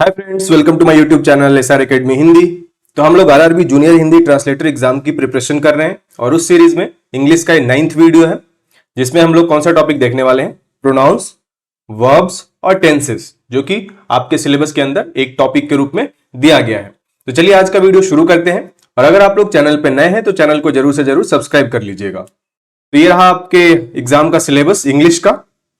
Hi friends, welcome to my YouTube channel SR academy Hindi. तो हम लोग RRB junior Hindi translator exam की preparation कर रहे हैं और उस सीरीज में इंग्लिश का 9th वीडियो है जिसमें हम लोग कौन सा टॉपिक देखने वाले हैं, प्रोनाउंस, वर्ब्स और टेंसेस, जो कि आपके सिलेबस के अंदर एक टॉपिक के रूप में दिया गया है। तो चलिए आज का वीडियो शुरू करते हैं। और अगर आप लोग चैनल पर नए हैं तो चैनल को जरूर से जरूर सब्सक्राइब कर लीजिएगा। तो ये रहा आपके एग्जाम का सिलेबस इंग्लिश का,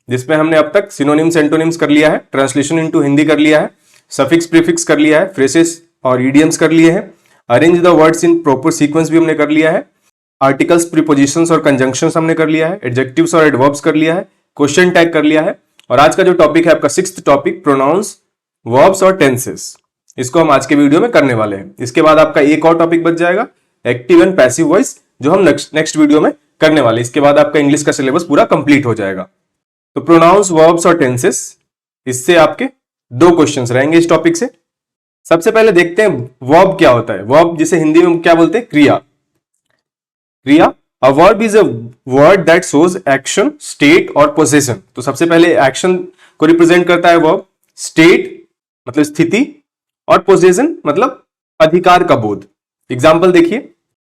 जिसमें हमने अब तक सिनोनिम्स एंटोनिम्स कर लिया है, ट्रांसलेशन इनटू हिंदी कर लिया है, सफिक्स प्रीफिक्स कर लिया है, फ्रेसेस और इडियम्स कर लिए हैं, arrange the words in proper sequence भी हमने कर लिया है, आर्टिकल्स, प्रीपोजिशंस और कंजंक्शंस हमने कर लिया है, एडजेक्टिव्स और एडवर्ब्स कर लिया है, क्वेश्चन टैग कर लिया है। और आज का जो टॉपिक है आपका 6th टॉपिक, प्रोनाउंस, वर्ब्स और टेंसेस, इसको हम आज के वीडियो में करने वाले हैं। इसके बाद आपका एक और टॉपिक बच जाएगा, एक्टिव एंड पैसिव वॉइस, जो हम नेक्स्ट वीडियो में करने वाले। इसके बाद आपका इंग्लिश का सिलेबस पूरा कंप्लीट हो जाएगा। तो प्रोनाउंस, वर्ब्स और टेंसेस, इससे आपके 2 क्वेश्चंस रहेंगे इस टॉपिक से। सबसे पहले देखते हैं वर्ब क्या होता है। वर्ब जिसे हिंदी में क्या बोलते हैं, क्रिया। क्रिया, a verb is a word that shows action, state और पोजीशन। तो सबसे पहले एक्शन को रिप्रेजेंट करता है वर्ब, स्टेट मतलब स्थिति और पोजीशन मतलब अधिकार का बोध। एग्जाम्पल देखिए,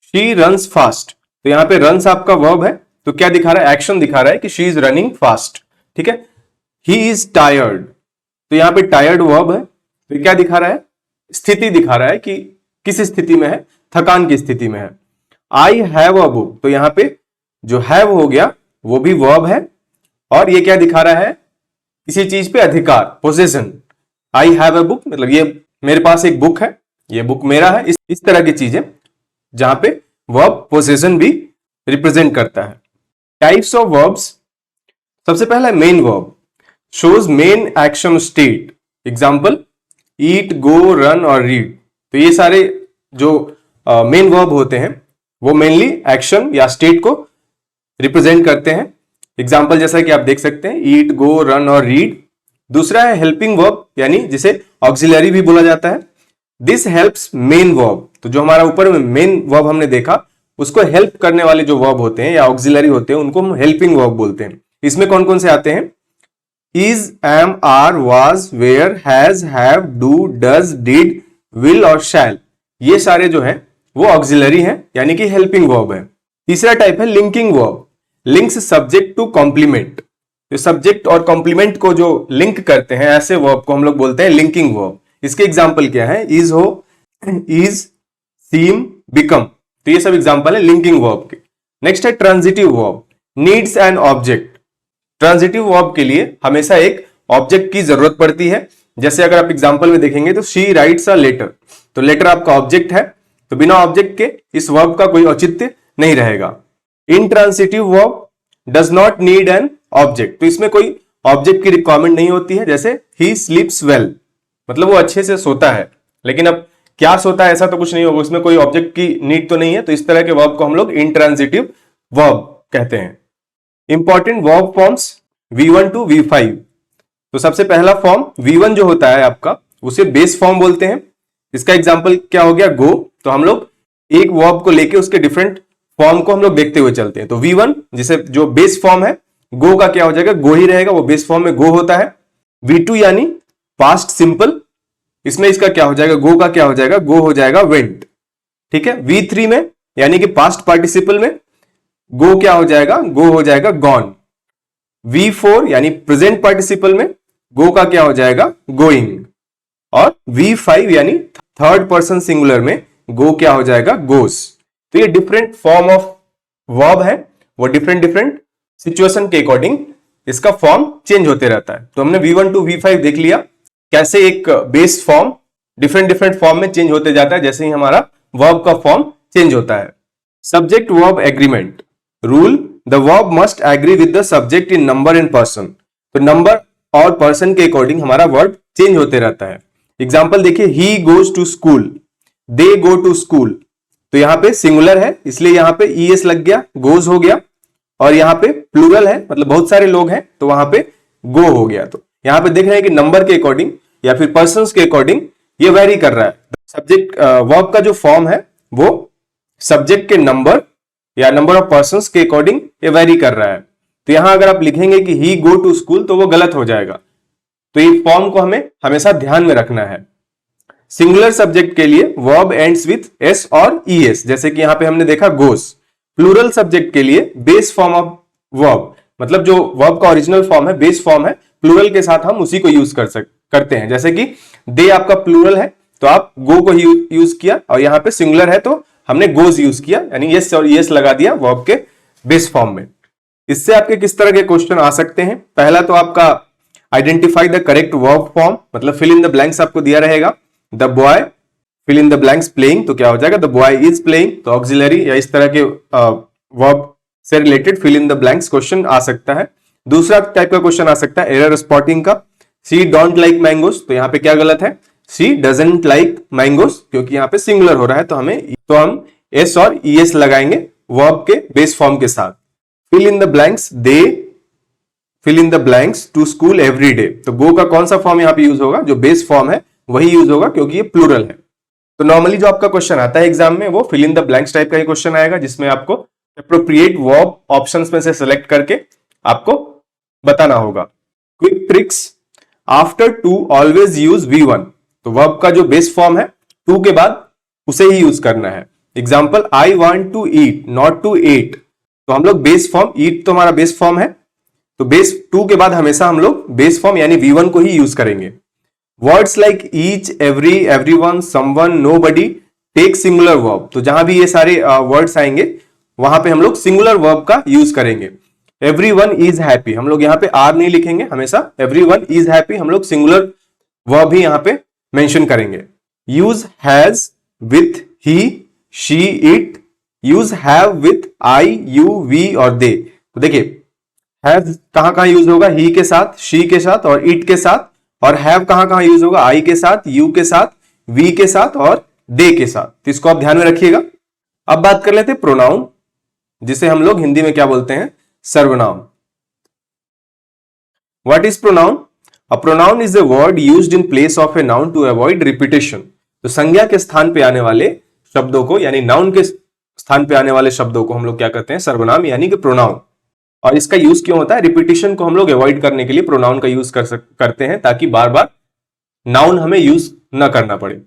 शी रन्स फास्ट। तो यहां पे रन्स आपका वर्ब है, तो क्या दिखा रहा है, एक्शन दिखा रहा है कि शी इज रनिंग फास्ट। ठीक है। ही इज टायर्ड, तो यहां पे टायर्ड वर्ब है, तो क्या दिखा रहा है, स्थिति दिखा रहा है कि किस स्थिति में है, थकान की स्थिति में है। आई हैव अ बुक, तो यहां पे जो हैव हो गया वो भी वर्ब है, और ये क्या दिखा रहा है, किसी चीज पे अधिकार, possession. I have a book मतलब ये मेरे पास एक बुक है, ये बुक मेरा है। इस तरह की चीजें जहां पे वर्ब पोजेशन भी रिप्रेजेंट करता है। टाइप्स ऑफ वर्ब्स, सबसे पहला main verb, shows main action state. Example, eat, go, run और रीड। तो ये सारे जो मेन वर्ब होते हैं वो मेनली एक्शन या स्टेट को रिप्रेजेंट करते हैं। एग्जाम्पल जैसा कि आप देख सकते हैं, ईट, गो, रन और रीड। दूसरा है हेल्पिंग वर्ब, यानी जिसे ऑक्सिलरी भी बोला जाता है। दिस हेल्प्स मेन वर्ब, तो जो हमारा ऊपर में मेन वर्ब हमने देखा, उसको हेल्प करने वाले जो वर्ब होते हैं या ऑक्सिलरी होते हैं उनको हम हेल्पिंग वर्ब बोलते हैं। इसमें कौन कौन से आते हैं, is, am, are, was, were, has, have, do, does, did, will और shall। ये सारे जो है वो ऑक्सिलरी हैं, यानी कि हेल्पिंग वर्ब है। तीसरा टाइप है linking verb, links subject to complement. जो सब्जेक्ट और कॉम्प्लीमेंट को जो लिंक करते हैं, ऐसे वर्ब को हम लोग बोलते हैं लिंकिंग वर्ब। इसके एग्जाम्पल क्या है, इज हो, इज, सीम, बिकम। तो ये सब एग्जाम्पल है लिंकिंग वर्ब के। नेक्स्ट है transitive verb, needs an object. Transitive verb के लिए हमेशा एक ऑब्जेक्ट की जरूरत पड़ती है। जैसे अगर आप एग्जांपल में देखेंगे तो शी राइट्स अ लेटर, तो लेटर आपका ऑब्जेक्ट है, तो बिना ऑब्जेक्ट के इस वर्ब का कोई औचित्य नहीं रहेगा। Intransitive verb does not need an object, तो इसमें कोई ऑब्जेक्ट की रिक्वायरमेंट नहीं होती है। जैसे ही स्लीप्स वेल, मतलब वो अच्छे से सोता है, लेकिन अब क्या सोता है ऐसा तो कुछ नहीं होगा, उसमें कोई ऑब्जेक्ट की नीड तो नहीं है। तो इस तरह के वर्ब को हम लोग इंट्रांसिटिव वर्ब कहते हैं। Important verb forms V1 to V5। तो सबसे पहला फॉर्म V1 जो होता है आपका, उसे बेस फॉर्म बोलते हैं। इसका एग्जांपल क्या हो गया, गो। तो हम लोग एक वर्ब को लेके उसके डिफरेंट फॉर्म को हम लोग देखते हुए चलते हैं। तो V1 जिसे जो बेस फॉर्म है, गो का क्या हो जाएगा, गो ही रहेगा, वो बेस फॉर्म में गो होता है। V2 यानी पास्ट सिंपल, इसमें इसका क्या हो जाएगा, गो का क्या हो जाएगा, गो हो जाएगा वेंट। ठीक है। V3 में यानी कि पास्ट पार्टिसिपल में गो क्या हो जाएगा, गो हो जाएगा गॉन। V4 यानी प्रेजेंट पार्टिसिपल में गो का क्या हो जाएगा, गोइंग। और V5 यानी थर्ड पर्सन सिंगुलर में गो क्या हो जाएगा, गोस। तो ये डिफरेंट फॉर्म ऑफ वर्ब है, वो डिफरेंट डिफरेंट सिचुएशन के अकॉर्डिंग इसका फॉर्म चेंज होते रहता है। तो हमने V1 टू V5 देख लिया, कैसे एक base form different different form में चेंज होते जाता है जैसे ही हमारा वर्ब का फॉर्म चेंज होता है। Subject verb agreement rule, the verb must agree with the subject in number and person. तो नंबर और पर्सन के अकॉर्डिंग हमारा वर्ब चेंज होते रहता है। एग्जांपल देखिए, he goes to school, they go to school. तो यहां पे सिंगुलर है इसलिए यहां पे ईएस लग गया, गोज हो गया। और यहां पे प्लूरल है मतलब बहुत सारे लोग हैं, तो वहां पे गो हो गया। तो यहां पे देख रहे हैं कि नंबर के अकॉर्डिंग या फिर पर्सन के अकॉर्डिंग ये वेरी कर रहा है। सब्जेक्ट वर्ब का जो फॉर्म है वो सब्जेक्ट के नंबर या नंबर ऑफ पर्संस के अकॉर्डिंग ये वेरी कर रहा है। तो यहां अगर आप लिखेंगे कि ही गो टू स्कूल तो वो गलत हो जाएगा। तो ये फॉर्म को हमें हमेशा ध्यान में रखना है। सिंगुलर सब्जेक्ट के लिए वर्ब एंड्स विथ एस और ईएस, जैसे कि यहां पे हमने देखा गोस। प्लूरल सब्जेक्ट के लिए बेस फॉर्म ऑफ वर्ब, मतलब जो वर्ब का ओरिजिनल फॉर्म है, बेस फॉर्म है, प्लूरल के साथ हम उसी को यूज करते हैं। जैसे कि दे आपका प्लूरल है तो आप गो को यूज किया, और यहां पे सिंगुलर है तो हमने गोज यूज किया, यानी यस और यस लगा दिया वर्ब के बेस फॉर्म में। इससे आपके किस तरह के क्वेश्चन आ सकते हैं? पहला तो आपका identify the correct verb form, मतलब फिल इन द ब्लैंक्स आपको दिया रहेगा। The boy fill in the blanks playing, तो क्या हो जाएगा? द बॉय इज प्लेइंग, तो ऑक्सिलरी या इस तरह के वर्ब से related fill in the blanks question आ सकता है। दूसरा टाइप का क्वेश्चन आ सकता है एरर स्पॉटिंग का। सी डोंट लाइक मैंगोस, तो यहां पे क्या गलत है? सी डजंट लाइक मैंगोस, क्योंकि यहां पे सिंगुलर हो रहा है, तो हम एस और ईएस लगाएंगे वर्ब के बेस फॉर्म के साथ। Fill in the blanks, they fill in the blanks to school every day, तो गो का कौन सा फॉर्म यहां पे यूज होगा? जो बेस फॉर्म है वही यूज होगा, क्योंकि ये प्लूरल है। तो नॉर्मली जो आपका क्वेश्चन आता है एग्जाम में, वो fill in the blanks type का ही क्वेश्चन आएगा, जिसमें आपको एप्रोप्रिएट वर्ब ऑप्शंस में से सेलेक्ट करके आपको बताना होगा। Quick tricks, after two always use V1, तो वर्ब का जो बेस फॉर्म है टू के बाद उसे ही यूज करना है। Example, I want to eat not to ate, तो हम लोग बेस फॉर्म, ईट तो हमारा बेस फॉर्म है, तो बेस टू के बाद हमेशा हम लोग बेस फॉर्म यानी V1 को ही यूज करेंगे। Words like each, every, everyone, someone, nobody take singular verb, तो जहां भी ये सारे वर्ड्स आएंगे वहां पे हम लोग सिंगुलर वर्ब का यूज करेंगे। एवरीवन इज हैप्पी, हम लोग यहाँ पे आर नहीं लिखेंगे, हमेशा एवरीवन इज हैप्पी हम लोग सिंगुलर वर्ब ही यहां पे मेंशन करेंगे। Use has with he, she, it, use have with I, you, we और दे, तो देखिए हैव कहां कहां यूज होगा? ही के साथ, शी के साथ और इट के साथ, और हैव कहां कहां यूज होगा? आई के साथ, यू के साथ, वी के साथ और दे के साथ, तो इसको आप ध्यान में रखिएगा। अब बात कर लेते हैं प्रोनाउन, जिसे हम लोग हिंदी में क्या बोलते हैं? सर्वनाम। What is pronoun? A pronoun is a word used in place of a noun to avoid repetition, तो संज्ञा के स्थान पे आने वाले शब्दों को, यानी नाउन के स्थान पे आने वाले शब्दों को हम लोग क्या कहते हैं? सर्वनाम, यानी कि प्रोनाउन। और इसका यूज क्यों होता है? रिपीटिशन को हम लोग अवॉइड करने के लिए प्रोनाउन का यूज करते हैं, ताकि बार बार नाउन हमें यूज ना करना पड़े।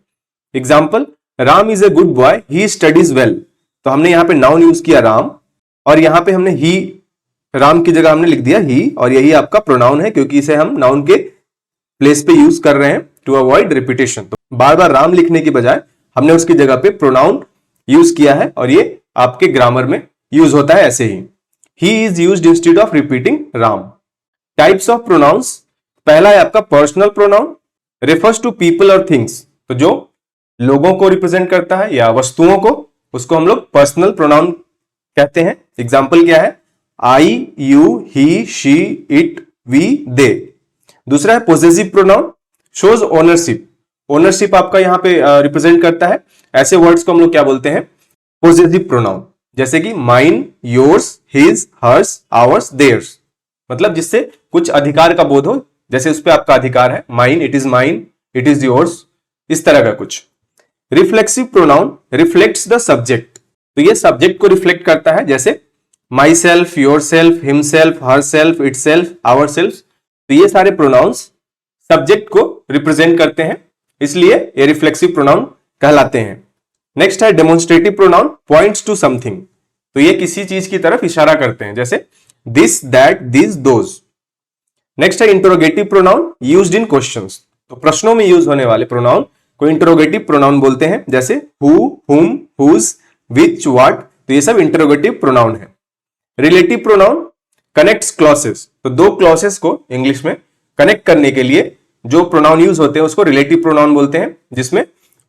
Example, Ram is a good boy, he studies well, तो हमने यहां पे नाउन यूज किया राम, और यहां पे हमने ही, राम की जगह हमने लिख दिया ही, और यही आपका प्रोनाउन है, क्योंकि इसे हम नाउन के प्लेस पे यूज कर रहे हैं टू अवॉइड रिपीटेशन। तो बार बार राम लिखने की बजाय हमने उसकी जगह पे प्रोनाउन यूज किया है, और ये आपके ग्रामर में यूज होता है ऐसे ही। He is used instead of repeating Ram. Types of pronouns, पहला है आपका personal pronoun, refers to people or things, तो जो लोगों को रिप्रेजेंट करता है या वस्तुओं को, उसको हम लोग पर्सनल प्रोनाउन कहते हैं। एग्जाम्पल क्या है? I, you, he, she, it, we, they. दूसरा है possessive pronoun, shows ownership, ownership आपका यहां पे रिप्रेजेंट करता है, ऐसे वर्ड्स को हम लोग क्या बोलते हैं? पोजेसिव प्रोनाउन, जैसे कि mine, yours, his, hers, ours, theirs, मतलब जिससे कुछ अधिकार का बोध हो, जैसे उस पर आपका अधिकार है, माइन, इट इज योर्स, इस तरह का कुछ। Reflexive pronoun reflects the subject, तो ये सब्जेक्ट को रिफ्लेक्ट करता है, जैसे myself, yourself, himself, herself, itself, ourself, तो ये सारे प्रोनाउंस सब्जेक्ट को रिप्रेजेंट करते हैं, इसलिए ये रिफ्लेक्सिव प्रोनाउन कहलाते हैं। नेक्स्ट है demonstrative pronoun, points to something, तो ये किसी चीज की तरफ इशारा करते हैं, जैसे this, that, this, those. Next है interrogative pronoun, used in questions, तो प्रश्नों में यूज होने वाले प्रोनाउन को इंटरोगेटिव प्रोनाउन बोलते हैं, जैसे हु, हुम, हुज, विच, व्हाट, तो ये सब इंटरोगेटिव प्रोनाउन है। रिलेटिव प्रोनाउन कनेक्ट्स क्लॉसेस, तो दो क्लॉसेस को इंग्लिश में कनेक्ट करने के लिए जो प्रोनाउन यूज होते हैं उसको रिलेटिव प्रोनाउन बोलते हैं, जिसमें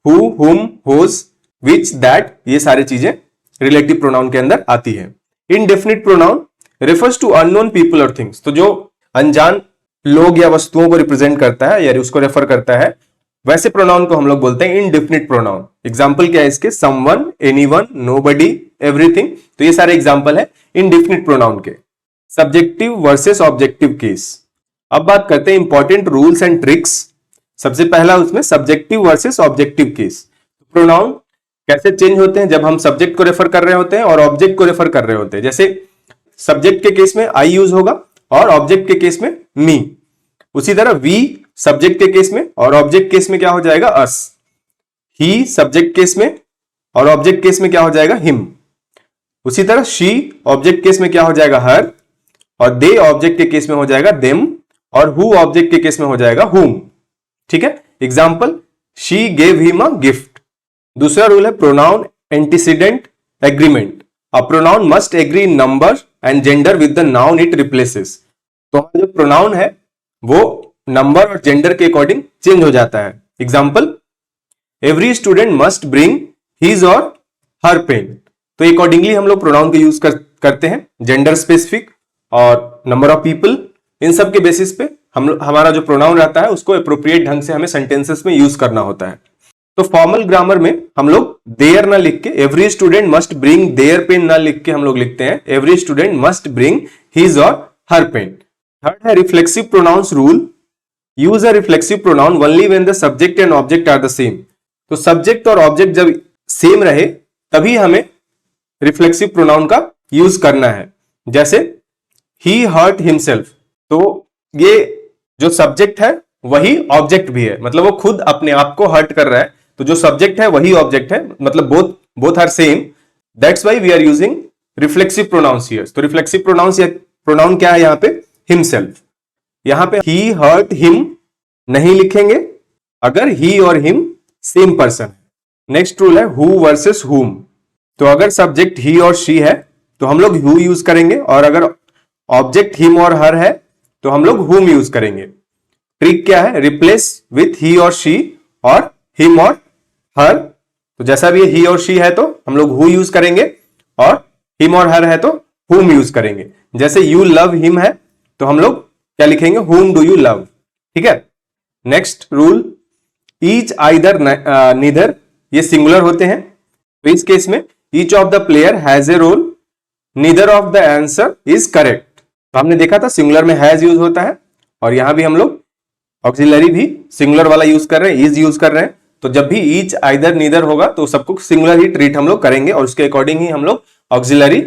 हु, हुम, हुज, विच, दैट, ये सारी चीजें रिलेटिव प्रोनाउन के अंदर आती है। Indefinite pronoun refers to unknown people और थिंग्स, तो जो अनजान लोग या वस्तुओं को रिप्रेजेंट करता है या उसको रेफर करता है, वैसे प्रोनाउन को हम लोग बोलते हैं इनडेफिनिट प्रोनाउन। एग्जाम्पल क्या है इसके? समवन, एनीवन, नोबडी, एवरीथिंग, तो ये सारे एग्जाम्पल है इनडेफिनिट प्रोनाउन के। सब्जेक्टिव वर्सेस ऑब्जेक्टिव केस, अब बात करते हैं इंपॉर्टेंट रूल्स एंड ट्रिक्स। सबसे पहला उसमें subjective versus objective case, pronoun कैसे चेंज होते हैं जब हम सब्जेक्ट को रेफर कर रहे होते हैं और ऑब्जेक्ट को रेफर कर रहे होते हैं। जैसे सब्जेक्ट के केस में आई यूज होगा और ऑब्जेक्ट के केस में मी, उसी तरह वी सब्जेक्ट के केस में और ऑब्जेक्ट केस में क्या हो जाएगा अस। ही सब्जेक्ट केस में और ऑब्जेक्ट केस में क्या हो जाएगा हिम। उसी तरह शी ऑब्जेक्ट केस में क्या हो जाएगा हर, और दे ऑब्जेक्ट के केस में हो जाएगा देम, और हु ऑब्जेक्ट के केस में हो जाएगा हुम। ठीक है, example she gave him a gift. दूसरा रूल है pronoun antecedent agreement. A pronoun must agree in number and gender with the noun it replaces. तो हमारा जो प्रोनाउन है वो नंबर और जेंडर के अकॉर्डिंग चेंज हो जाता है। Example every student must bring his और हर पेन। तो अकॉर्डिंगली हम लोग प्रोनाउन का यूज करते हैं, जेंडर स्पेसिफिक और नंबर ऑफ पीपल, इन सब के बेसिस पे हमारा जो प्रोनाउन रहता है उसको अप्रोप्रिएट ढंग से हमें सेंटेंसेस में यूज करना होता है। तो फॉर्मल ग्रामर में हम लोग देयर ना लिख के every student must bring their pen ना लिख के हम लोग लिखते हैं every student must bring his और हर पेन। थर्ड है reflexive pronouns rule. Use a reflexive pronoun only when the subject and object are the same. तो सब्जेक्ट और ऑब्जेक्ट जब सेम रहे तभी हमें रिफ्लेक्सिव प्रोनाउन का यूज करना है। जैसे ही हर्ट हिमसेल्फ, तो ये जो सब्जेक्ट है वही ऑब्जेक्ट भी है, मतलब वो खुद अपने आप को हर्ट कर रहा है, तो जो सब्जेक्ट है वही ऑब्जेक्ट है, मतलब both are same. That's why we are using reflexive pronouns here. तो रिफ्लेक्सिव प्रोनाउंस या प्रोनाउन क्या है यहाँ पे हिमसेल्फ। यहां पे ही हर्ट हिम नहीं लिखेंगे अगर ही और हिम सेम पर्सन है। नेक्स्ट रूल है हु वर्सेस हुम। तो अगर सब्जेक्ट ही और शी है तो हम लोग हु यूज करेंगे, और अगर ऑब्जेक्ट हिम और हर है तो हम लोग हुम यूज करेंगे। ट्रिक क्या है, रिप्लेस विथ ही और शी और हिम और हर। तो जैसा भी ही और शी है तो हम लोग हु यूज करेंगे, और हिम और हर है तो हुम यूज करेंगे। जैसे यू लव हिम है तो हम लोग क्या लिखेंगे, हुम डू यू लव। ठीक है, next rule each either neither, ये सिंगुलर होते हैं। तो इस केस में each of the player has a role, neither of the answer is correct. तो हमने देखा था सिंगुलर में हैज यूज होता है, और यहां भी हम लोग ऑक्सिलरी भी सिंगुलर वाला यूज कर रहे हैं, इज यूज कर रहे हैं। तो जब भी ईच आइदर नीदर होगा तो सबको सिंगुलर ही ट्रीट हम लोग करेंगे, और उसके अकॉर्डिंग ही हम लोग ऑक्सिलरी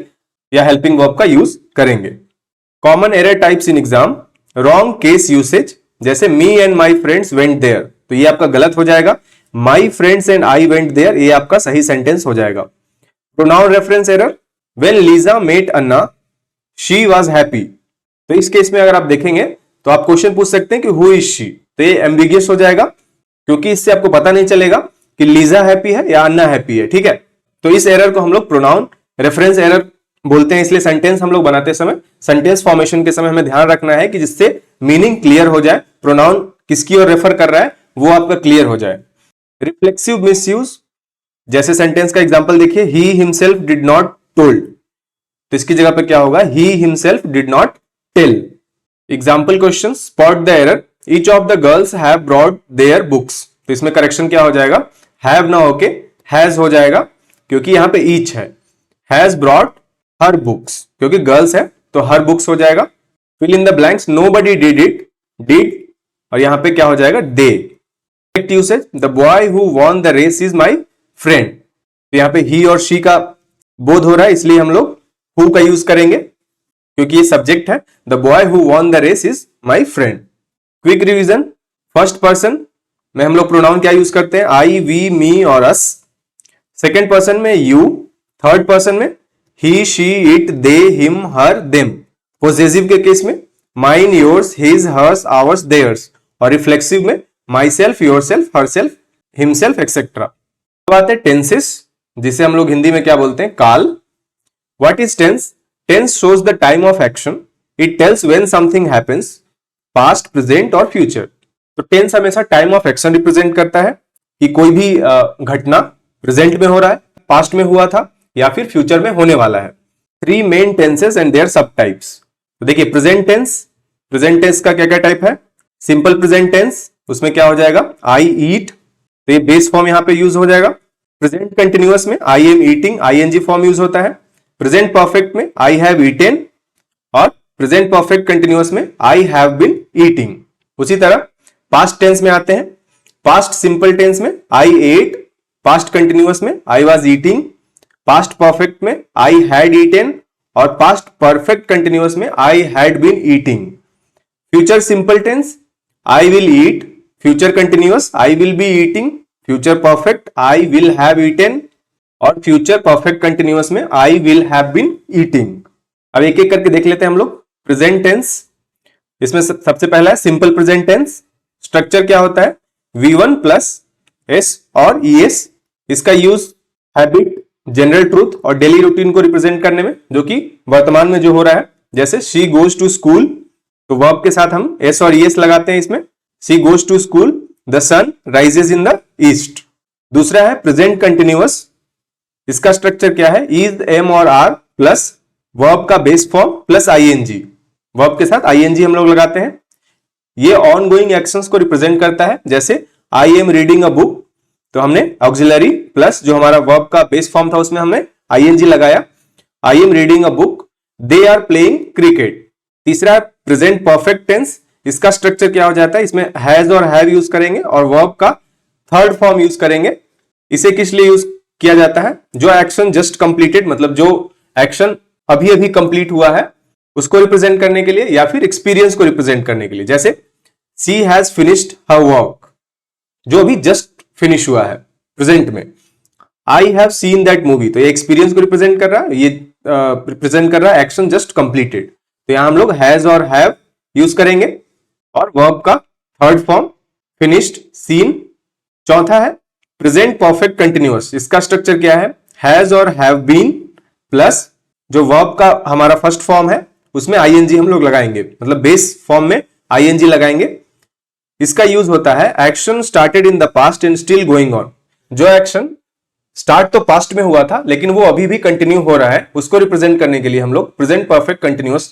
या हेल्पिंग वर्ब का यूज करेंगे। Common error types in exam, wrong case usage, जैसे me and my friends went there, तो ये आपका गलत हो जाएगा। My friends and I went there, ये आपका सही सेंटेंस हो जाएगा। Pronoun reference error, when Lisa met Anna she was happy. तो इस केस में अगर आप देखेंगे तो आप क्वेश्चन पूछ सकते हैं कि हु इज शी, तो ये एम्बिगियस हो जाएगा, क्योंकि इससे आपको पता नहीं चलेगा कि लीजा हैप्पी है या अन्ना हैप्पी है। ठीक है, तो इस एरर को हम लोग प्रोनाउन रेफरेंस एरर बोलते हैं। इसलिए सेंटेंस हम लोग बनाते समय, सेंटेंस फॉर्मेशन के समय हमें ध्यान रखना है कि जिससे मीनिंग क्लियर हो जाए, प्रोनाउन किसकी ओर रेफर कर रहा है वो आपका क्लियर हो जाए। रिफ्लेक्सिव मिसयूज, जैसे सेंटेंस का एग्जांपल देखिए, he himself did not told, तो इसकी जगह पे क्या होगा, he himself did not tell. Example question, spot the error, each of the girls have brought their books. तो इसमें करेक्शन क्या हो जाएगा, हैव ना होके हैज हो जाएगा, क्योंकि यहां पे ईच है। हैज ब्रॉट हर बुक्स, क्योंकि गर्ल्स है तो हर बुक्स हो जाएगा। Fill in the blanks, nobody did it, did, और यहां पे क्या हो जाएगा, they. Correct usage, the boy who won the race is my friend. तो यहां पे ही और शी का बोध हो रहा है, इसलिए हम लोग हु का यूज करेंगे, क्योंकि ये सब्जेक्ट है। The boy who won the race is my friend. Quick revision, first person में हम लोग प्रोनाउन क्या यूज करते हैं, आई, वी, मी और अस। सेकेंड पर्सन में यू, थर्ड पर्सन में he, she, it, they, him, her, them. Possessive के केस में mine, yours, his, hers, ours, theirs, और रिफ्लेक्सिव में myself, yourself, herself, himself etcetera. अब आते हैं टेंसेस, जिसे हम लोग हिंदी में क्या बोलते हैं, काल। What is tense? Tense shows the time of action. It tells when something happens, past, present और future. तो टेंस हमेशा टाइम ऑफ एक्शन रिप्रेजेंट करता है कि कोई भी घटना प्रेजेंट में हो रहा है, पास्ट में हुआ था, या फिर फ्यूचर में होने वाला है। 3 मेन टेंसेस एंड देयर सब टाइप्स। तो देखिए प्रेजेंट टेंस का क्या क्या टाइप है, सिंपल प्रेजेंट टेंस, उसमें क्या हो जाएगा, आई ईट, तो ये बेस फॉर्म यहां पे यूज हो जाएगा। प्रेजेंट कंटिन्यूअस में I am eating, ING form use होता है। प्रेजेंट परफेक्ट में आई हैव ईटेन, और प्रेजेंट परफेक्ट कंटिन्यूअस में आई हैव बीन ईटिंग। उसी तरह पास्ट टेंस में आते हैं, पास्ट सिंपल टेंस में आई एट, पास्ट कंटिन्यूअस में I was eating, past perfect में आई हैड ईटेन, और पास्ट परफेक्ट कंटिन्यूअस में I had been eating. Future simple tense, I will eat, future continuous I will be eating, future perfect I will have eaten, और future perfect continuous में I will have been eating. अब एक एक करके देख लेते हैं हम लोग। प्रेजेंट टेंस, इसमें सबसे पहला है सिंपल प्रेजेंट टेंस। स्ट्रक्चर क्या होता है, V1 प्लस एस और ES। इसका यूज हैबिट, जनरल ट्रूथ और डेली रूटीन को रिप्रेजेंट करने में, जो कि वर्तमान में जो हो रहा है। जैसे शी गोज टू स्कूल, तो वर्ब के साथ हम एस और ES लगाते हैं इसमें। She goes to school, the sun rises in the east. दूसरा है प्रेजेंट कंटिन्यूअस। इसका स्ट्रक्चर क्या है, इज, एम और आर प्लस वर्ब का base form plus ING। Verb के साथ ING हम लोग लगाते हैं। ये ऑन गोइंग एक्शंस को रिप्रेजेंट करता है। जैसे I am reading a book, तो हमने ऑक्सिलरी प्लस जो हमारा वर्ब का बेस फॉर्म था उसमें हमने ING लगाया। I am reading a book, they are playing cricket. तीसरा प्रेजेंट परफेक्ट टेंस। इसका स्ट्रक्चर क्या हो जाता है, इसमें हैज और हैव यूज करेंगे और वर्ब का थर्ड फॉर्म यूज करेंगे। इसे किस लिए यूज किया जाता है, जो एक्शन जस्ट कंप्लीटेड, मतलब जो एक्शन अभी अभी कंप्लीट हुआ है उसको रिप्रेजेंट करने के लिए, या फिर एक्सपीरियंस को रिप्रेजेंट करने के लिए। जैसे she has finished her work, जो अभी जस्ट फिनिश हुआ है प्रेजेंट में। I have seen that movie, तो ये एक्सपीरियंस को रिप्रेजेंट कर रहा है, ये रिप्रेजेंट कर रहा है एक्शन जस्ट कंप्लीटेड। तो यहां हम लोग हैज और हैव यूज करेंगे और वर्ब का थर्ड फॉर्म फिनिश्ड, सीन। चौथा है प्रेजेंट परफेक्ट कंटिन्यूअस। इसका स्ट्रक्चर क्या है, हैज और हैव बीन प्लस जो वर्ब का हमारा फर्स्ट फॉर्म है उसमें ING हम लोग लगाएंगे, मतलब बेस फॉर्म में ING लगाएंगे। इसका यूज होता है action started in the past and still going on. जो एक्शन स्टार्ट तो पास्ट में हुआ था लेकिन वो अभी भी कंटिन्यू हो रहा है, उसको रिप्रेजेंट करने के लिए हम लोग प्रेजेंट परफेक्ट कंटिन्यूअस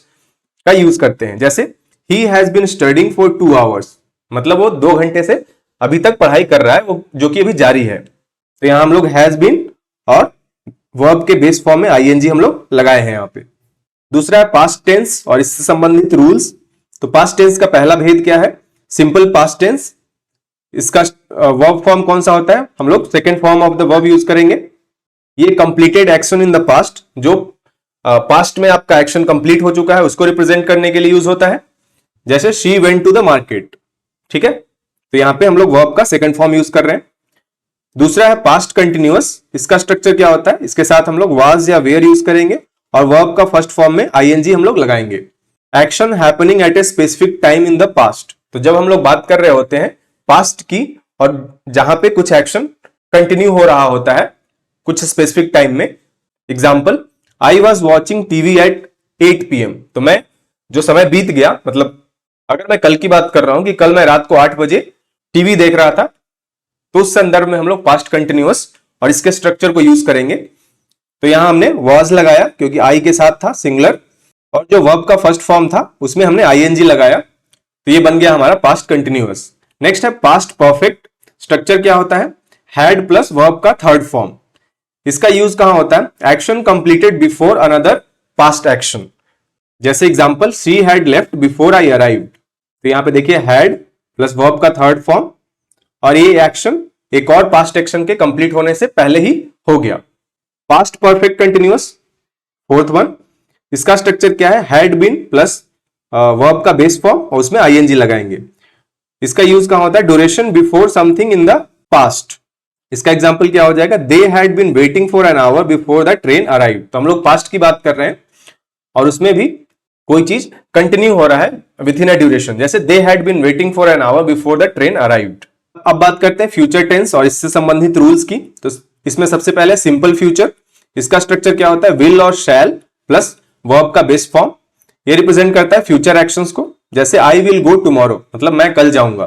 का यूज करते हैं। जैसे he has been studying for 2 hours, मतलब वो 2 घंटे से अभी तक पढ़ाई कर रहा है, वो जो कि अभी जारी है। तो यहां हम लोग हैज बीन और वर्ब के बेस फॉर्म में ING हम लोग लगाए हैं यहां पे। दूसरा है पास्ट टेंस और इससे संबंधित रूल्स। तो पास्ट टेंस का पहला भेद क्या है, सिंपल पास्ट टेंस। इसका वर्ब फॉर्म कौन सा होता है, हम लोग second form of the verb use करेंगे। ये completed action in the past, जो पास्ट में आपका एक्शन कंप्लीट हो चुका है उसको रिप्रेजेंट करने के लिए यूज होता है। जैसे she went to the market, ठीक है। तो यहां पे हम लोग वर्ब का सेकेंड फॉर्म यूज कर रहे हैं। दूसरा है पास्ट कंटिन्यूअस। इसका स्ट्रक्चर क्या होता है, इसके साथ हम लोग वाज या वेयर यूज करेंगे और वर्ब का फर्स्ट फॉर्म में ING हम लोग लगाएंगे। Action happening at a specific time in the past, तो जब हम लोग बात कर रहे होते हैं पास्ट की और जहां पे कुछ एक्शन कंटिन्यू हो रहा होता है कुछ स्पेसिफिक टाइम में। Example, I was watching TV at 8 PM, तो मैं जो समय बीत गया, मतलब अगर मैं कल की बात कर रहा हूं कि कल मैं रात को 8 बजे टीवी देख रहा था, तो उस संदर्भ में हम लोग पास्ट कंटिन्यूअस और इसके स्ट्रक्चर को यूज करेंगे। तो यहां हमने वॉज लगाया क्योंकि आई के साथ था सिंगुलर, और जो वर्ब का फर्स्ट फॉर्म था उसमें हमने ING लगाया, तो ये बन गया हमारा पास्ट कंटिन्यूअस। नेक्स्ट है पास्ट परफेक्ट। स्ट्रक्चर क्या होता है, हैड प्लस वर्ब का थर्ड फॉर्म। इसका यूज कहां होता है, action completed before another past action. जैसे example, she had left before I arrived, तो यहां पे देखिए हैड प्लस वर्ब का थर्ड फॉर्म, और ये एक्शन एक और पास्ट एक्शन के कंप्लीट होने से पहले ही हो गया। Past perfect continuous fourth one. इसका स्ट्रक्चर क्या है, हैड बीन प्लस वर्ब का बेस फॉर्म और उसमें ING लगाएंगे। इसका यूज कहां होता है, duration before something in the past. इसका एग्जांपल क्या हो जाएगा, they had been waiting for an hour before the train arrived. तो हम लोग पास्ट की बात कर रहे हैं और उसमें भी कोई चीज कंटिन्यू हो रहा है विद इन अ ड्यूरेशन, जैसे they had been waiting for an hour before the train arrived. अब बात करते हैं फ्यूचर टेंस और इससे संबंधित रूल्स की। तो इसमें सबसे पहले सिंपल फ्यूचर। इसका स्ट्रक्चर क्या होता है, विल और शैल प्लस वर्ब का बेस फॉर्म। ये रिप्रेजेंट करता है फ्यूचर एक्शंस को। जैसे आई विल गो टुमारो, मतलब मैं कल जाऊंगा,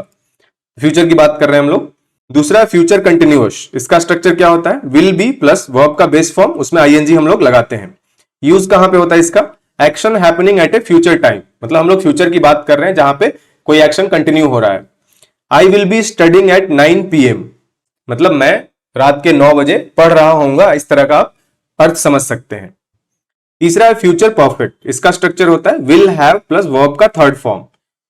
फ्यूचर की बात कर रहे हैं हम लोग। दूसरा फ्यूचर कंटिन्यूअस। इसका स्ट्रक्चर क्या होता है, विल बी प्लस वर्ब का बेस फॉर्म, उसमें ING हम लोग लगाते हैं। यूज कहां पे होता है इसका, action happening at A future time, मतलब हम लोग फ्यूचर की बात कर रहे हैं जहां पे कोई एक्शन कंटिन्यू हो रहा है। I will be studying at 9 PM, मतलब मैं रात के 9 बजे पढ़ रहा होऊंगा, इस तरह का आप अर्थ समझ सकते हैं। तीसरा है फ्यूचर परफेक्ट। इसका स्ट्रक्चर होता है विल हैव प्लस वर्ब का थर्ड फॉर्म।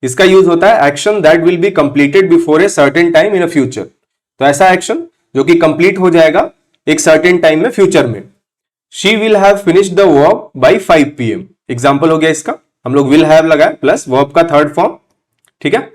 इसका यूज होता है action that will be completed before a certain time in a future, तो ऐसा एक्शन जो कि कंप्लीट हो जाएगा एक सर्टेन टाइम में फ्यूचर में। She will have finished the work by 5 PM, example हो गया इसका, हम लोग विल हैव लगाए प्लस वर्ब का थर्ड फॉर्म, ठीक है।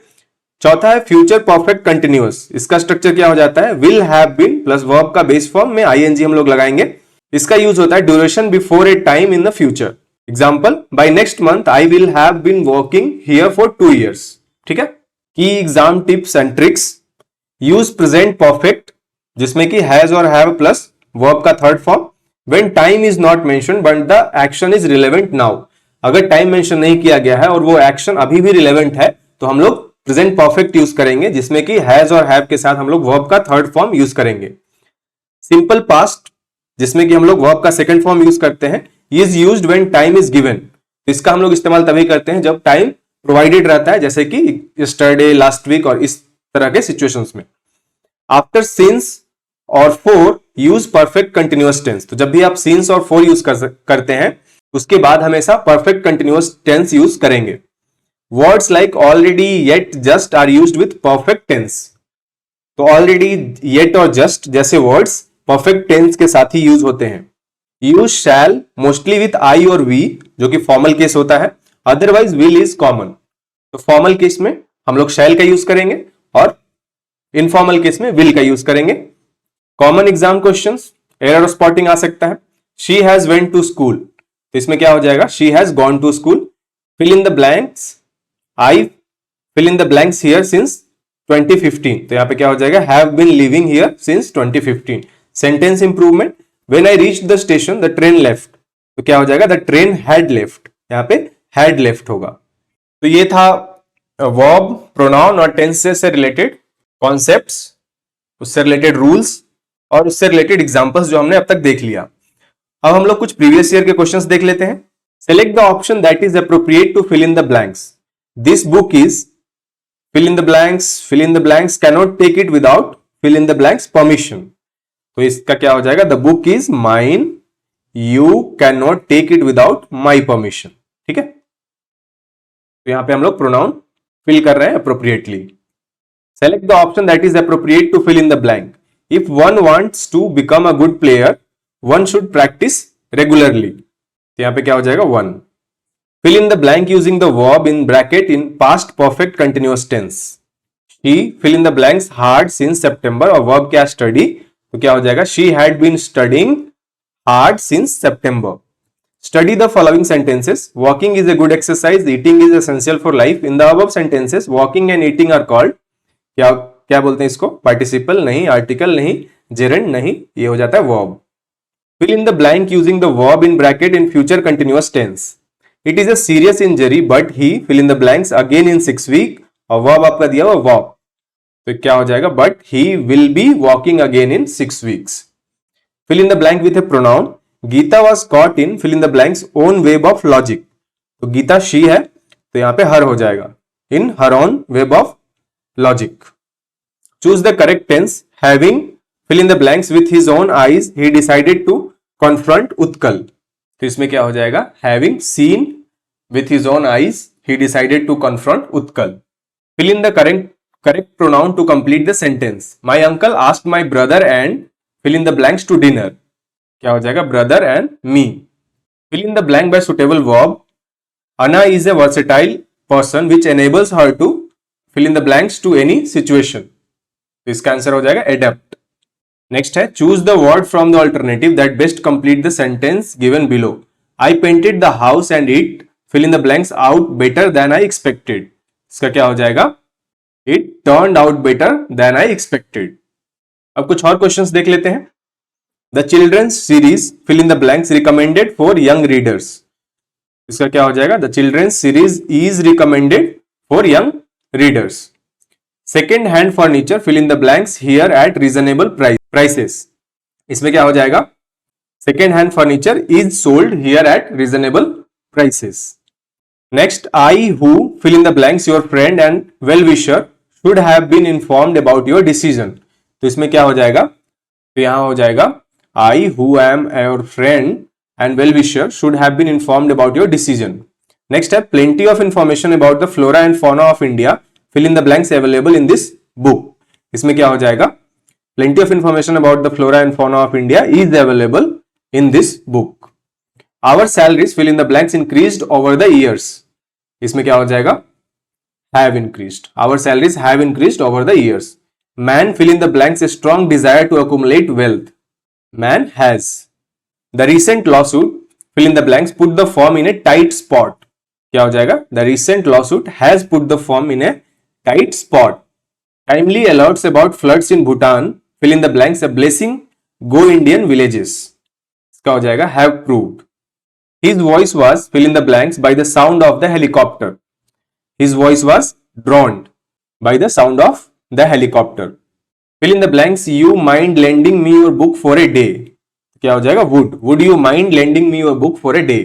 चौथा है फ्यूचर परफेक्ट कंटिन्यूअस। इसका स्ट्रक्चर क्या हो जाता है, will have been plus verb का बेस फॉर्म में आईएनजी हम लोग लगाएंगे। इसका यूज होता है duration before a time in the future. Example, by next month I will have been working here for 2 years। ठीक है। की exam tips and tricks, use present perfect जिसमें कि हैज और हैव प्लस वर्ब का third form. When time is not mentioned but the action is relevant now. अगर time mention नहीं किया गया है और वो एक्शन अभी भी रिलेवेंट है तो हम लोग प्रेजेंट परफेक्ट यूज करेंगे, जिसमें कि हैज और हैव के साथ हम लोग वर्ब का थर्ड फॉर्म यूज करेंगे। सिंपल पास्ट जिसमें कि हम लोग वर्ब का सेकंड फॉर्म यूज करते हैं, is used when time is given. इसका हम लोग इस्तेमाल तभी करते हैं जब टाइम प्रोवाइडेड रहता है, जैसे कि यस्टरडे, लास्ट वीक और इस तरह के सिचुएशंस में। आफ्टर सिंस और for use perfect continuous tense. तो जब भी आप सिंस और फॉर यूज करते हैं उसके बाद हमेशा परफेक्ट कंटिन्यूअस टेंस यूज करेंगे। Words like already, yet, just are used with perfect tense. तो ऑलरेडी, येट और जस्ट जैसे वर्ड्स परफेक्ट टेंस के साथ ही यूज होते हैं। Use shall mostly with I और वी जो कि फॉर्मल केस होता है, अदरवाइज विल इज कॉमन। तो फॉर्मल केस में हम लोग शैल का यूज करेंगे और इनफॉर्मल केस में विल का यूज करेंगे। Common exam questions, error spotting आ सकता है। She has went to school, तो इसमें क्या हो जाएगा, she has gone to school. Fill in the blanks, I fill in the blanks here since 2015। तो यहां पे क्या हो जाएगा, have been living here since 2015। Sentence improvement, when I reached the station the train left. तो क्या हो जाएगा, द ट्रेन हैड लेफ्ट, यहां पे हैड लेफ्ट होगा। तो ये था वर्ब, प्रोनाउन और टेंस से रिलेटेड कॉन्सेप्ट्स, उससे रिलेटेड रूल्स और उससे रिलेटेड एग्जांपल्स जो हमने अब तक देख लिया। अब हम लोग कुछ प्रीवियस ईयर के क्वेश्चंस देख लेते हैं। Select the option that is appropriate to fill in the blanks. This book is fill in the blanks, fill in the blanks cannot take it without fill in the blanks permission। तो इसका क्या हो जाएगा, the book is mine, you cannot take it without my permission। ठीक है। तो यहां पे हम लोग प्रोनाउन फिल कर रहे हैं appropriately। Select the option that is appropriate to fill in the blank। If one wants to become a good player, one should practice regularly। तो यहां पे क्या हो जाएगा, one। Fill in the blank using the verb in bracket in past perfect continuous tense। She fill in the blanks hard since September और verb क्या study, तो क्या हो जाएगा, she had been studying hard since September। Study the following sentences। Walking is a good exercise, eating is essential for life। In the above sentences walking and eating are called, क्या क्या बोलते हैं इसको, participle नहीं, article नहीं, gerund नहीं, ये हो जाता है verb। Fill in the blank using the verb in bracket in future continuous tense। It is a serious injury but he fill in the blanks again in 6 weeks और verb आपका दिया हुआ walk, तो क्या हो जाएगा, but he will be walking again in 6 weeks। Fill in the blank with a pronoun। Geeta was caught in fill in the blanks own web of logic। तो Gita she है तो यहां पे her हो जाएगा, in her own web of logic। Choose the correct tense। Having fill in the blanks with his own eyes he decided to confront Utkal। तो इसमें क्या हो जाएगा, having seen with his own eyes he decided to confront Utkal. Fill in the correct pronoun to complete the sentence. My uncle asked my brother and fill in the blanks to dinner. क्या हो जाएगा, brother and me. Fill in the blank by suitable verb. Anna is a versatile person which enables her to fill in the blanks to any situation। तो इसका answer हो जाएगा adapt। Next है choose the word from the alternative that best complete the sentence given below. I painted the house and it fill in the blanks out better than I expected. इसका क्या हो जाएगा, it turned out better than I expected. अब कुछ और questions देख लेते हैं। The children's series fill in the blanks recommended for young readers. इसका क्या हो जाएगा, the children's series is recommended for young readers. Second hand furniture fill in the blanks here at reasonable prices. इसमें क्या हो जाएगा, second hand furniture is sold here at reasonable prices. Next, I who fill in the blanks your friend and well wisher should have been informed about your decision. तो इसमें क्या हो जाएगा, तो यहां हो जाएगा I who am your friend and well wisher should have been informed about your decision. Next है plenty of information about the flora and fauna of India fill in the blanks available in this book। इसमें क्या हो जाएगा, plenty of information about the flora and fauna of India is available in this book। our salaries fill in the blanks increased over the years। इसमें क्या हो जाएगा, have increased. Our salaries have increased over the years. Man, fill in the blanks, a strong desire to accumulate wealth. Man has. The recent lawsuit, fill in the blanks, put the firm in a tight spot. क्या हो जाएगा? The recent lawsuit has put the firm in a tight spot. Timely alerts about floods in Bhutan, fill in the blanks, a blessing, go Indian villages. इसका हो जाएगा have proved. His voice was, fill in the blanks, by the sound of the helicopter. His voice was drowned by the sound of the helicopter. Fill in the blanks, you mind lending me your book for a day. क्या हो जाएगा? Would you mind lending me your book for a day?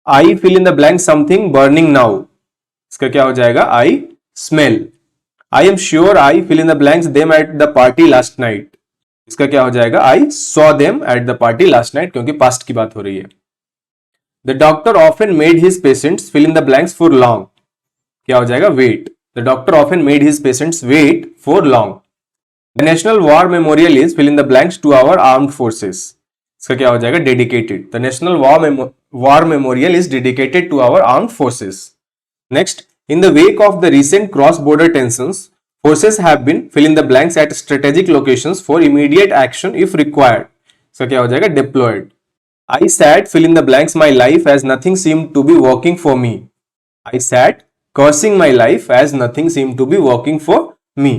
I fill in the blank something burning now. इसका क्या हो जाएगा? I smell. I am sure I fill in the blanks them at the party last night. इसका क्या हो जाएगा? I saw them at the party last night, क्योंकि past की बात हो रही है. The doctor often made his patients fill in the blanks for long. क्या हो जाएगा? Wait. The doctor often made his patients wait for long. The National War Memorial is fill in the blanks to our armed forces. इसका क्या हो जाएगा? Dedicated. The National War Memorial is dedicated to our armed forces. Next, in the wake of the recent cross-border tensions, forces have been fill in the blanks at strategic locations for immediate action if required. इसका क्या हो जाएगा? Deployed. I sat fill in the blanks my life as nothing seemed to be working for me. I sat cursing my life as nothing seemed to be working for me.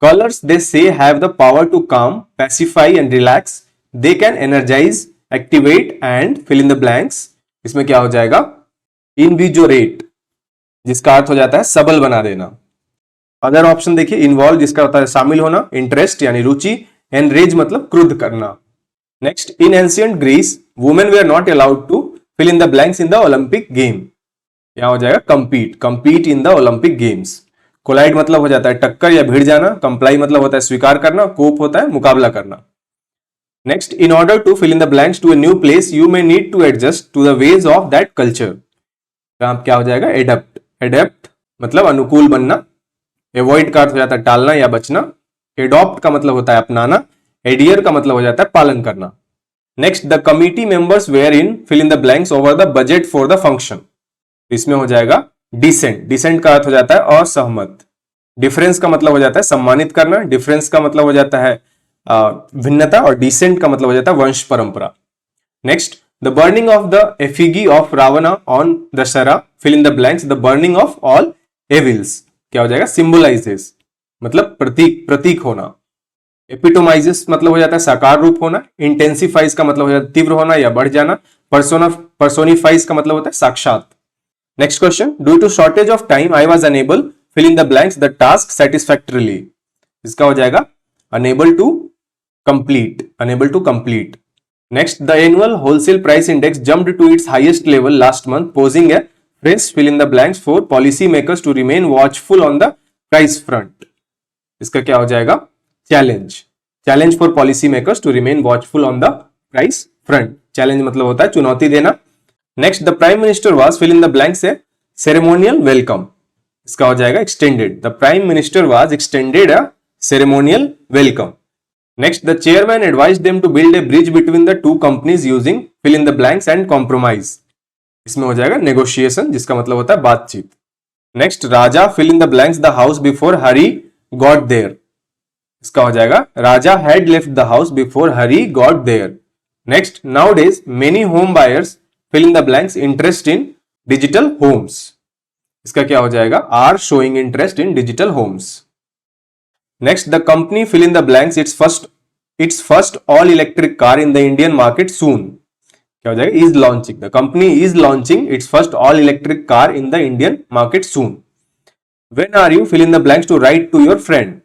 Colors, they say, have the power to calm, pacify and relax. They can energize, activate and fill in the blanks. इसमें क्या हो जाएगा? Invigorate, जिसका अर्थ हो जाता है सबल बना देना. अदर ऑप्शन देखिए, इन्वॉल्व जिसका होता है शामिल होना, इंटरेस्ट यानी रुचि, एनरेज मतलब क्रुद्ध करना. Next, in ancient Greece women were not allowed to fill in the blanks in the Olympic game. यहां हो जाएगा compete in the Olympic games. Collide मतलब हो जाता है टक्कर या भिड़ जाना. कंप्लाई मतलब होता है स्वीकार करना. कोप होता है मुकाबला करना. Next, in order to fill in the blanks to a new place you may need to adjust to the ways of that culture. क्या हो जाएगा? एडेप्ट मतलब अनुकूल बनना. एवॉइड का अर्थ हो जाता है टालना या बचना. एडॉप्ट का मतलब होता है अपनाना. एडियर का मतलब हो जाता है पालन करना. Next, the committee members were in fill in the blanks over the budget for the function. इसमें हो जाएगा डिसेंट का अर्थ हो जाता है असहमत. डिफरेंस का मतलब हो जाता है सम्मानित करना. डिफरेंस का मतलब हो जाता है भिन्नता. और डिसेंट का मतलब हो जाता है वंश परंपरा. Next, the burning of the effigy of Ravana on Dussehra fill in the blanks the burning of all evils. क्या हो जाएगा? सिंबलाइजेस मतलब प्रतीक होना. एपिटोमाइजेस मतलब हो जाता है साकार रूप होना. इंटेंसिफाइज का मतलब हो जाता है तीव्र होना या बढ़ जाना. पर्सोनिफाइज का मतलब होता है साक्षात. Next question, due to shortage of time I was unable fill in the blanks the task satisfactorily. इसका हो जाएगा unable to complete. Next, the annual wholesale price index jumped to its highest level last month posing a fresh fill in the blanks for policy makers to remain watchful on the price front. इसका क्या हो जाएगा? Challenge for policy makers to remain watchful on the price front. Challenge मतलब होता है चुनौती देना. Next, the prime minister was fill in the blanks a ceremonial welcome. इसका हो जाएगा extended. The prime minister was extended a ceremonial welcome. Next, the chairman advised them to build a bridge between the two companies using fill in the blanks and compromise. इसमें हो जाएगा negotiation, जिसका मतलब होता है बातचीत. Next, Raja fill in the blanks the house before Hari got there. इसका हो जाएगा Raja had left the house before Hari got there. Next, nowadays many home buyers fill in the blanks interest in digital homes. इसका क्या हो जाएगा? Are showing interest in digital homes. Next, the company fill in the blanks its first all electric car in the Indian market soon. क्या हो जाएगा? Is launching. The company is launching its first all electric car in the Indian market soon. When are you fill in the blanks to write to your friend.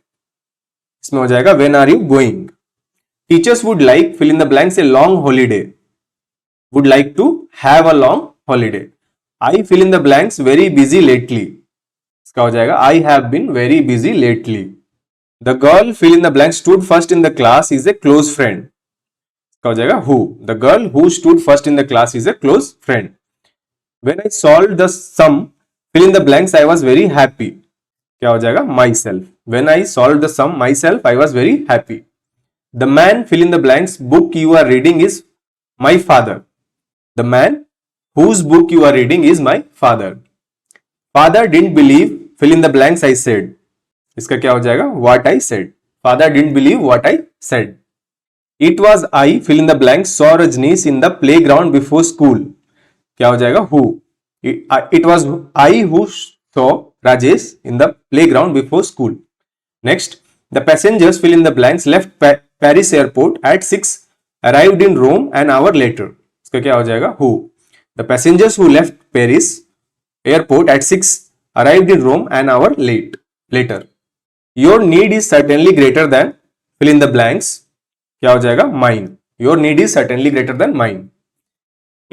इसमें हो जाएगा when are you going. Teachers would like fill in the blanks a long holiday. Would like to have a long holiday. I fill in the blanks very busy lately. इसका हो जाएगा I have been very busy lately. The girl fill in the blanks stood first in the class is a close friend. इसका हो जाएगा who. The girl who stood first in the class is a close friend. When I solved the sum fill in the blanks I was very happy. क्या हो जाएगा? Myself. When I solved the sum myself, I was very happy. The man fill in the blanks book you are reading is my father. The man whose book you are reading is my father. Father didn't believe fill in the blanks I said, इसका क्या हो जाएगा? What I said. Father didn't believe what I said. It was I fill in the blanks saw Rajnish in the playground before school, क्या हो जाएगा? Who. It was I who saw Rajesh in the playground before school. Next, the passengers fill in the blanks left Paris airport at 6 arrived in Rome an hour later, इसका क्या हो जाएगा? Who. The passengers who left Paris airport at 6 arrived in Rome an hour later. Your need is certainly greater than fill in the blanks, क्या हो जाएगा? Mine. Your need is certainly greater than mine.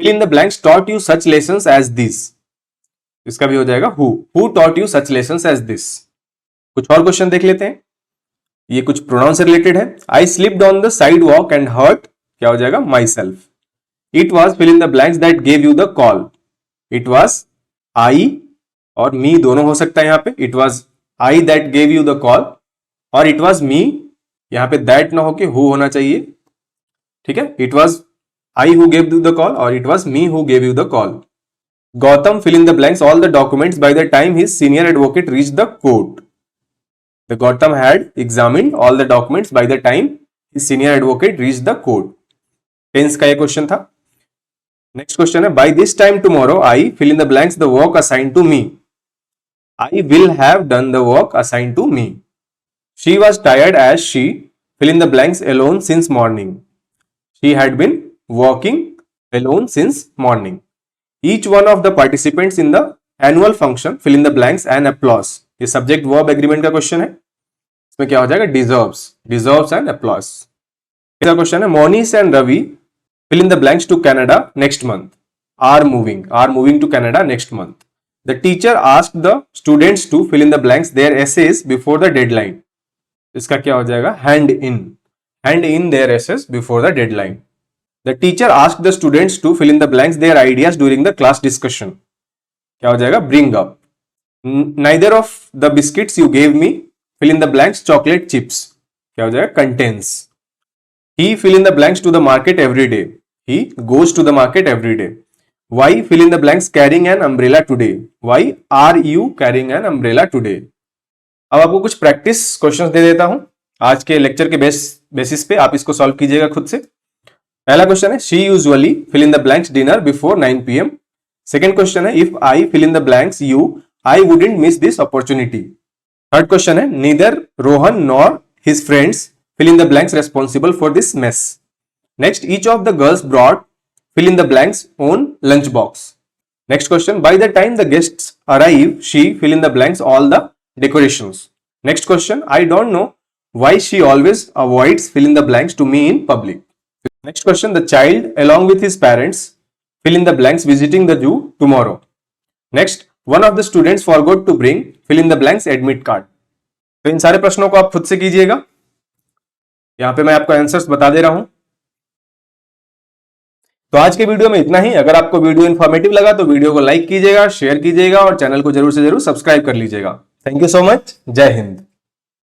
Fill in the blanks taught you such lessons as this, इसका भी हो जाएगा who. Who taught you such lessons as this? कुछ और question देख लेते हैं, ये कुछ प्रोनाउन से रिलेटेड है। I slipped on the sidewalk and hurt, क्या हो जाएगा? Myself. It was fill in the blanks that gave you the call. It was I और मी दोनों हो सकता है यहाँ पे। It was I that gave you the call, और इट वॉज मी, यहाँ पे दैट ना होके हु होना चाहिए, ठीक है। It was I who gave you the call और it was me who gave you the call. Gautam fill in the blanks all the documents by the time his senior advocate reach the court. The Gautam had examined all the documents by the time his senior advocate reach the court. Tense का ये question था। Next question है, by this time tomorrow I fill in the blanks the work assigned to me. I will have done the work assigned to me. She was tired as she fill in the blanks alone since morning. She had been working alone since morning. Each one of the participants in the annual function fill in the blanks and applause. ये subject verb agreement का question है, इसमें क्या हो जाएगा? deserves and applause. इसका question है, Monish and Ravi fill in the blanks to Canada next month. Are moving to Canada next month. The teacher asked the students to fill in the blanks their essays before the deadline. इसका क्या हो जाएगा? hand in their essays before the deadline. The teacher asked the students to fill in the blanks their ideas during the class discussion. क्या हो जाएगा? bring up. Neither of the biscuits you gave me fill in the blanks chocolate chips. क्या हो जाएगा? contains. He fill in the blanks to the market every day. He goes to the market every day. Why fill in the blanks carrying an umbrella today? Why are you carrying an umbrella today? अब आपको कुछ practice questions दे देता हूं आज के lecture के basis पे, आप इसको सॉल्व कीजिएगा खुद से। पहला क्वेश्चन है, she usually fill in the blanks dinner before 9 PM। Second question है, if I fill in the blanks you I wouldn't miss this opportunity. Third question है, neither Rohan nor his friends fill in the blanks responsible for this mess. Next, each of the girls brought fill in the blanks on lunch box. Next question, by the time the guests arrive she fill in the blanks all the decorations. Next question, I don't know why she always avoids fill in the blanks to me in public. Next question, the child along with his parents fill in the blanks visiting the zoo tomorrow. Next, one of the students forgot to bring fill in the blanks admit card. तो इन सारे प्रश्नों को आप खुद से कीजिएगा, यहां पे मैं आपको आंसर्स बता दे रहा हूं। तो आज के वीडियो में इतना ही। अगर आपको वीडियो इन्फॉर्मेटिव लगा तो वीडियो को लाइक कीजिएगा, शेयर कीजिएगा और चैनल को जरूर से जरूर सब्सक्राइब कर लीजिएगा। Thank you so much. जय हिंद।